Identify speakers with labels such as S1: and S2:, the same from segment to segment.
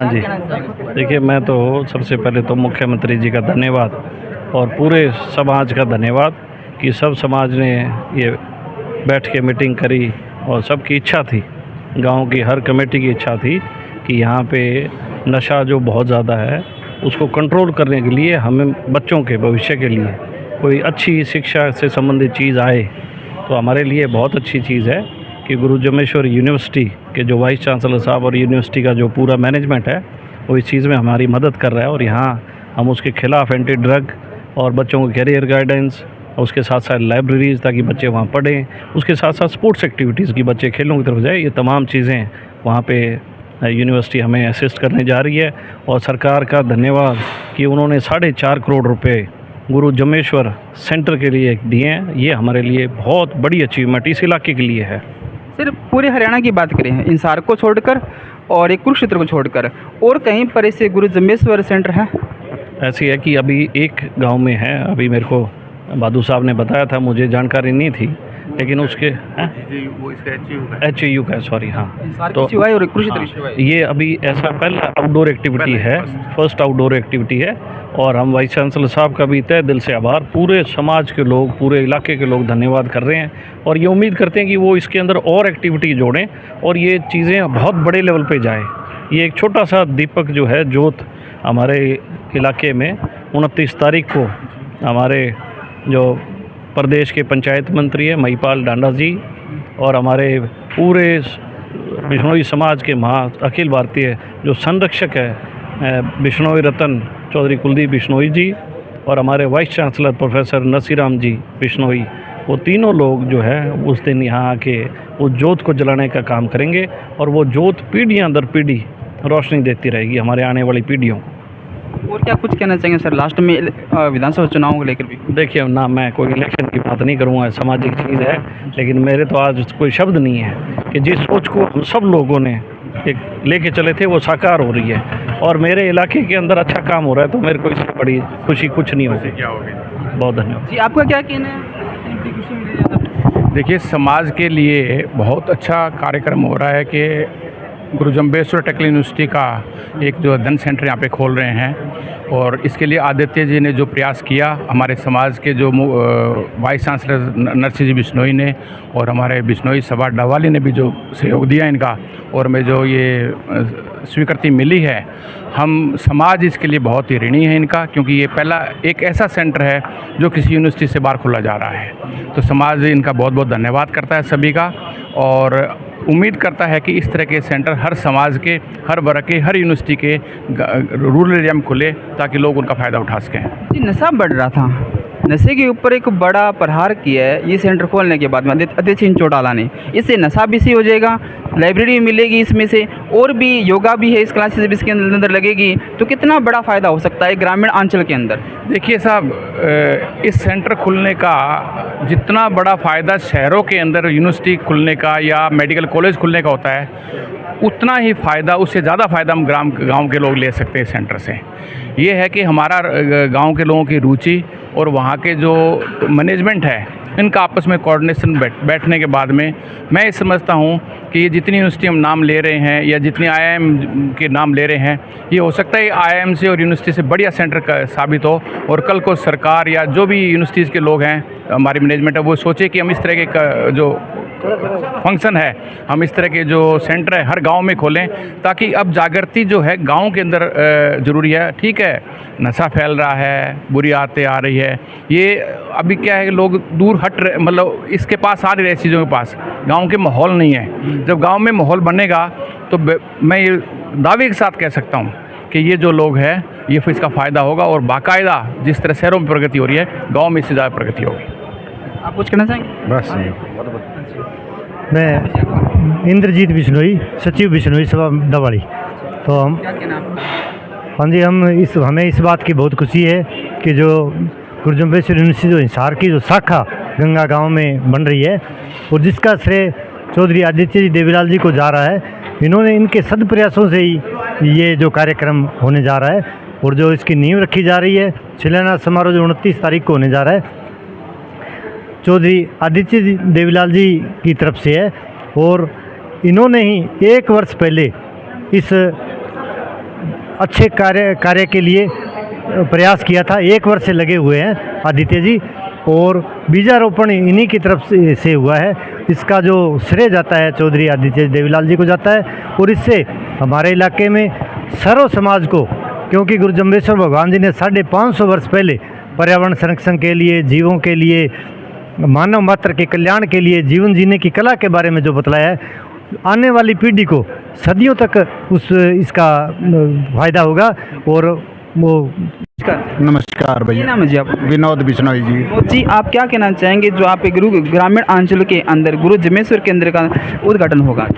S1: हाँ जी, देखिए मैं तो सबसे पहले तो मुख्यमंत्री जी का धन्यवाद और पूरे समाज का धन्यवाद कि सब समाज ने ये बैठ के मीटिंग करी और सबकी इच्छा थी, गांव की हर कमेटी की इच्छा थी कि यहाँ पे नशा जो बहुत ज़्यादा है उसको कंट्रोल करने के लिए हमें बच्चों के भविष्य के लिए कोई अच्छी शिक्षा से संबंधित चीज़ आए तो हमारे लिए बहुत अच्छी चीज़ है कि गुरु जम्मेश्वर यूनिवर्सिटी के जो वाइस चांसलर साहब और यूनिवर्सिटी का जो पूरा मैनेजमेंट है वो इस चीज़ में हमारी मदद कर रहा है और यहाँ हम उसके खिलाफ़ एंटी ड्रग और बच्चों को कैरियर गाइडेंस और उसके साथ साथ लाइब्रेरीज़ ताकि बच्चे वहाँ पढ़ें, उसके साथ साथ स्पोर्ट्स एक्टिविटीज़ की बच्चे खेलों की तरफ जाए, ये तमाम चीज़ें वहाँ पे यूनिवर्सिटी हमें असिस्ट करने जा रही है। और सरकार का धन्यवाद कि उन्होंने 4.5 करोड़ रुपए गुरु जम्मेश्वर सेंटर के लिए दिए हैं, ये हमारे लिए बहुत बड़ी अचीवमेंट इस इलाके के लिए है।
S2: सिर्फ पूरे हरियाणा की बात करें इंसार को छोड़कर और एक कुरुक्षेत्र को छोड़कर और कहीं पर ऐसे गुरु जम्मेश्वर सेंटर है?
S1: ऐसी है कि अभी एक गांव में है, अभी मेरे को बादू साहब ने बताया था, मुझे जानकारी नहीं थी, लेकिन उसके HAU का सॉरी, हाँ, तो
S2: और कुरुक्षेत्र
S1: ये अभी ऐसा पहला आउटडोर एक्टिविटी है, फर्स्ट आउटडोर एक्टिविटी है और हम वाइस चांसलर साहब का भी तहे दिल से आभार, पूरे समाज के लोग, पूरे इलाके के लोग धन्यवाद कर रहे हैं और ये उम्मीद करते हैं कि वो इसके अंदर और एक्टिविटी जोड़ें और ये चीज़ें बहुत बड़े लेवल पे जाए। ये एक छोटा सा दीपक जो है जोत हमारे इलाके में 29 तारीख को हमारे जो प्रदेश के पंचायत मंत्री है महिपाल डांडा जी और हमारे पूरे बिश्नोई समाज के अखिल भारतीय जो संरक्षक है बिश्नोई रतन चौधरी कुलदीप बिश्नोई जी और हमारे वाइस चांसलर प्रोफेसर नसीराम जी बिश्नोई, वो तीनों लोग जो है उस दिन यहाँ आके उस जोत को जलाने का काम करेंगे और वो जोत पीढ़ियाँ दर पीढ़ी रोशनी देती रहेगी हमारे आने वाली पीढ़ियों को।
S2: और क्या कुछ कहना चाहेंगे सर लास्ट में विधानसभा चुनाव को लेकर भी?
S1: देखिए ना, मैं कोई इलेक्शन की बात नहीं करूँगा, सामाजिक चीज़ है, लेकिन मेरे तो आज कोई शब्द नहीं है कि जिस सोच को हम सब लोगों ने एक लेके चले थे वो साकार हो रही है और मेरे इलाके के अंदर अच्छा काम हो रहा है, तो मेरे को इससे बड़ी खुशी कुछ नहीं होती। बहुत धन्यवाद
S2: जी। आपका क्या कहना है?
S3: देखिए, समाज के लिए बहुत अच्छा कार्यक्रम हो रहा है कि गुरु जम्बेश्वर टेक्निकल यूनिवर्सिटी का एक जो अध्ययन सेंटर यहाँ पे खोल रहे हैं और इसके लिए आदित्य जी ने जो प्रयास किया, हमारे समाज के जो वाइस चांसलर नरसिंह जी बिश्नोई ने और हमारे बिश्नोई सभा डवाली ने भी जो सहयोग दिया इनका और में जो ये स्वीकृति मिली है, हम समाज इसके लिए बहुत ही ऋणी है इनका, क्योंकि ये पहला एक ऐसा सेंटर है जो किसी यूनिवर्सिटी से बाहर खोला जा रहा है। तो समाज इनका बहुत बहुत धन्यवाद करता है सभी का और उम्मीद करता है कि इस तरह के सेंटर हर समाज के, हर वर्ग के, हर यूनिवर्सिटी के रूरल एरिया में खुले ताकि लोग उनका फ़ायदा उठा सकें।
S2: जी, नशा बढ़ रहा था, नशे के ऊपर एक बड़ा प्रहार किया है ये सेंटर खोलने के बाद में अध्यक्ष चौटाला ने। इससे नशा भी सही हो जाएगा, लाइब्रेरी मिलेगी इसमें से, और भी योगा भी है, इस क्लासेस भी इसके अंदर लगेगी, तो कितना बड़ा फ़ायदा हो सकता है ग्रामीण अंचल के अंदर?
S3: देखिए साहब, इस सेंटर खुलने का जितना बड़ा फ़ायदा शहरों के अंदर यूनिवर्सिटी खुलने का या मेडिकल कॉलेज खुलने का होता है, उतना ही फ़ायदा, उससे ज़्यादा फ़ायदा हम गांव के लोग ले सकते हैं इस सेंटर से। ये है कि हमारा गांव के लोगों की रुचि और वहाँ के जो मैनेजमेंट है, इनका आपस में कोऑर्डिनेशन बैठने के बाद में मैं ये समझता हूँ कि ये जितनी यूनिवर्सिटी हम नाम ले रहे हैं या जितनी IIM के नाम ले रहे हैं, ये हो सकता है IIM से और यूनिवर्सिटी से बढ़िया सेंटर का साबित हो और कल को सरकार या जो भी यूनिवर्सिटीज़ के लोग हैं, हमारी मैनेजमेंट है, वो सोचे कि हम इस तरह के जो फंक्शन है, हम इस तरह के जो सेंटर है हर गांव में खोलें, ताकि अब जागृति जो है गांव के अंदर ज़रूरी है। ठीक है, नशा फैल रहा है, बुरी आदतें आ रही है, ये अभी क्या है कि लोग दूर हट रहे, मतलब इसके पास आ रहे हैं चीज़ों के पास, गांव के माहौल नहीं है। जब गांव में माहौल बनेगा तो मैं ये दावे के साथ कह सकता हूँ कि ये जो लोग हैं ये फिर इसका फ़ायदा होगा और बाकायदा जिस तरह शहरों में प्रगति हो रही है, गाँव में इससे ज़्यादा प्रगति होगी।
S2: आप कुछ कहना चाहेंगे?
S4: बस मैं इंद्रजीत बिश्नोई, सचिव बिश्नोई सभा डवाली। तो हम
S2: क्या कहना?
S4: हाँ जी, हमें इस बात की बहुत खुशी है कि जो गुरु जम्बेश्वर यूनिवर्सिटी जो हिसार की जो शाखा गंगा गांव में बन रही है और जिसका श्रेय चौधरी आदित्य जी देवीलाल जी को जा रहा है, इन्होंने इनके सद प्रयासों से ही ये जो कार्यक्रम होने जा रहा है और जो इसकी नींव रखी जा रही है, शिलान्यास समारोह जो 29 तारीख को होने जा रहा है, चौधरी आदित्य देवीलाल जी की तरफ से है और इन्होंने ही 1 वर्ष पहले इस अच्छे कार्य के लिए प्रयास किया था। 1 वर्ष से लगे हुए हैं आदित्य जी, और बीजारोपण इन्हीं की तरफ से हुआ है। इसका जो श्रेय जाता है चौधरी आदित्य देवीलाल जी को जाता है, और इससे हमारे इलाके में सर्व समाज को, क्योंकि गुरु जम्बेश्वर भगवान जी ने 550 वर्ष पहले पर्यावरण संरक्षण के लिए, जीवों के लिए, मानव मात्र के कल्याण के लिए, जीवन जीने की कला के बारे में जो बतलाया है, आने वाली पीढ़ी को सदियों तक इसका फायदा होगा। और वो
S5: नमस्कार
S2: क्या
S5: भैया,
S2: नाम है जी आप?
S5: विनोद बिश्नोई जी।
S2: विनोद जी, आप क्या कहना चाहेंगे जो आप गुरु ग्रामीण अंचल के अंदर गुरु जम्बेश्वर केंद्र का उद्घाटन होगा?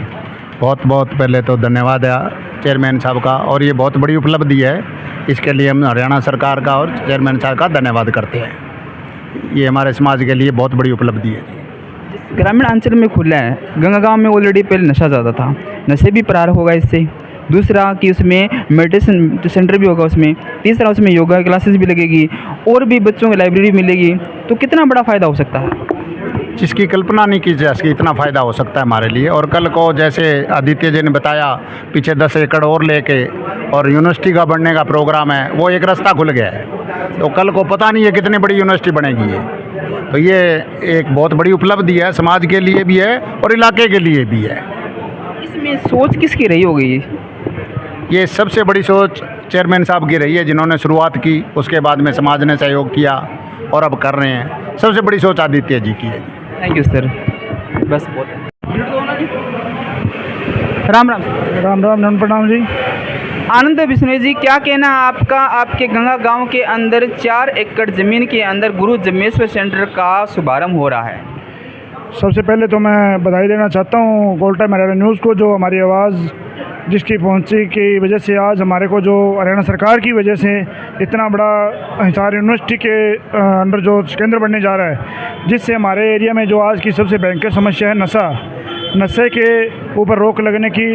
S5: बहुत बहुत पहले तो धन्यवाद है चेयरमैन साहब का, और ये बहुत बड़ी उपलब्धि है। इसके लिए हम हरियाणा सरकार का और चेयरमैन साहब का धन्यवाद करते हैं। ये हमारे समाज के लिए बहुत बड़ी उपलब्धि है।
S2: ग्रामीण अंचल में खुला है, गंगा गांव में ऑलरेडी पहले नशा ज़्यादा था, नशे भी प्रारंभ होगा इससे। दूसरा कि उसमें मेडिटेशन सेंटर भी होगा उसमें। तीसरा उसमें योगा क्लासेस भी लगेगी, और भी बच्चों की लाइब्रेरी मिलेगी। तो कितना बड़ा फ़ायदा हो सकता है?
S5: जिसकी कल्पना नहीं की जा सकी इतना फ़ायदा हो सकता है हमारे लिए। और कल को जैसे आदित्य जी ने बताया, पीछे 10 एकड़ और लेके और यूनिवर्सिटी का बनने का प्रोग्राम है, वो एक रास्ता खुल गया है। तो कल को पता नहीं है कितनी बड़ी यूनिवर्सिटी बनेगी ये। तो ये एक बहुत बड़ी उपलब्धि है, समाज के लिए भी है और इलाके के लिए भी है।
S2: इसमें सोच किसकी रही होगी?
S5: ये सबसे बड़ी सोच चेयरमैन साहब की रही है, जिन्होंने शुरुआत की, उसके बाद में समाज ने सहयोग किया और अब कर रहे हैं। सबसे बड़ी सोच आदित्य जी की है।
S2: थैंक यू सर, बस बहुत राम राम।
S6: राम राम, नमन प्रणाम जी।
S2: आनंद बिश्नोई जी, क्या कहना आपका? आपके गंगा गांव के अंदर 4 एकड़ ज़मीन के अंदर गुरु जम्बेश्वर सेंटर का शुभारंभ हो रहा है।
S6: सबसे पहले तो मैं बधाई देना चाहता हूँ गोल्ड टाइम हरियाणा न्यूज़ को, जो हमारी आवाज़ जिसकी पहुंची की वजह से आज हमारे को जो हरियाणा सरकार की वजह से इतना बड़ा हिसार यूनिवर्सिटी के अंदर जो केंद्र बनने जा रहा है, जिससे हमारे एरिया में जो आज की सबसे भयंकर समस्या है नशे के ऊपर रोक लगने की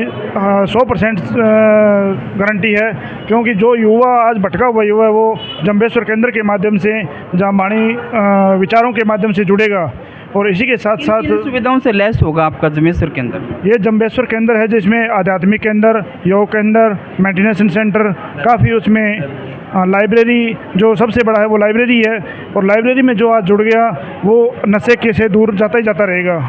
S6: 100% गारंटी है। क्योंकि जो युवा आज भटका हुआ युवा है, वो जम्बेश्वर केंद्र के माध्यम से, जामबाणी विचारों के माध्यम से जुड़ेगा, और इसी के साथ साथ
S2: सुविधाओं से लैस होगा आपका जम्बेश्वर केंद्र।
S6: ये जम्बेश्वर केंद्र है जिसमें आध्यात्मिक केंद्र, योग केंद्र, मेडिटेशन सेंटर, काफ़ी उसमें लाइब्रेरी जो सबसे बड़ा है वो लाइब्रेरी है। और लाइब्रेरी में जो आज जुड़ गया वो नशे के से दूर जाता ही जाता रहेगा।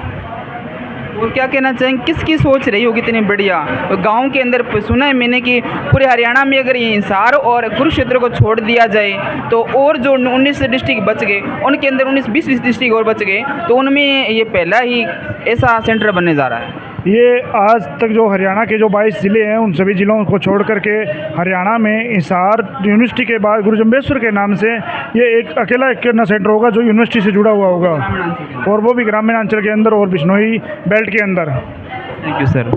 S2: और क्या कहना चाहेंगे, किसकी सोच रही होगी इतनी बढ़िया? तो गांव के अंदर सुना है मैंने कि पूरे हरियाणा में अगर ये हिसार और कुरुक्षेत्र को छोड़ दिया जाए तो और जो 19 डिस्ट्रिक्ट बच गए, उनके अंदर 19-20 डिस्ट्रिक्ट और बच गए, तो उनमें ये पहला ही ऐसा सेंटर बनने जा रहा है।
S6: ये आज तक जो हरियाणा के जो 22 ज़िले हैं, उन सभी ज़िलों को छोड़ करके हरियाणा में हिसार यूनिवर्सिटी के बाद गुरु जम्बेश्वर के नाम से ये एक अकेला एक सेंटर होगा जो यूनिवर्सिटी से जुड़ा हुआ होगा, और वो भी ग्रामीण अंचल के अंदर और बिश्नोई बेल्ट के अंदर।
S2: Thank you sir.